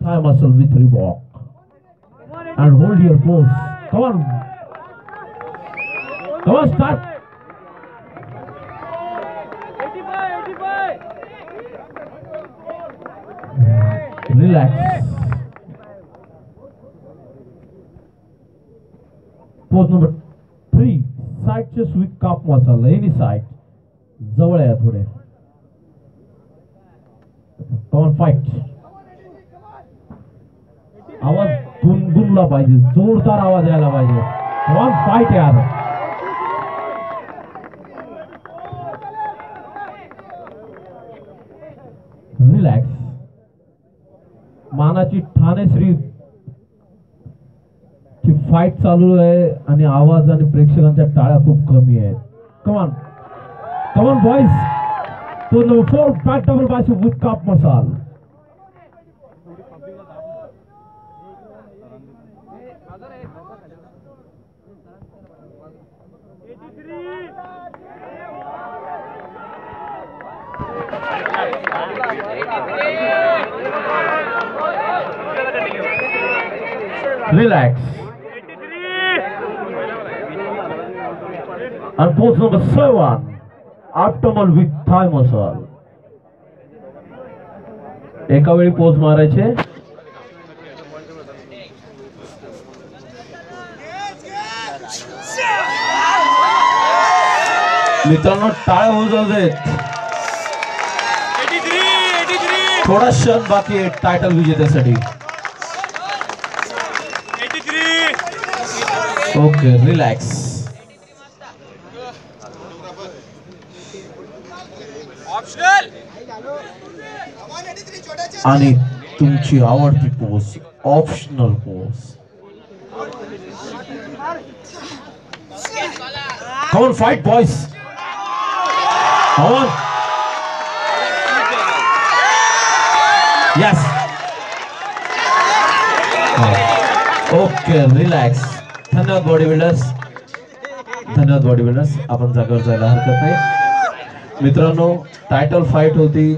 thigh muscle with Reebok. And hold your pose. Come on. Come on, start. 85. Relax. Pose number 3. Side chest with calf muscle. Any side. जवळ आहे थोडे. Come on, fight. आवाज गुणगुणला पाहिजे, जोरदार आवाज यायला पाहिजे. Come on, fight यार. रिलॅक्स. मानाची ठाणेश्री ची फाईट चालू आहे आणि आवाज आणि प्रेक्षकांच्या टाळ्या खूप कमी आहेत. Come on. Come on, boys. Pose number 4, back double bicep with calf muscle. Relax. And pose number 7, abdominal with thigh muscle. एका वेळी पोज मारायचे. मित्रांनो टाळ्या होऊ जाऊ देत. थोडा क्षण बाकी आहे टायटल विजेत्यासाठी. Okay, relax. आणि तुमची आवडती pose, optional pose. Come on, fight, boys. Come on. Yes. Okay, relax. धन्यवाद बॉडी बिल्डर्स. आपण जागेवर जायला हरकत नाही. मित्रांनो टायटल फाईट होती.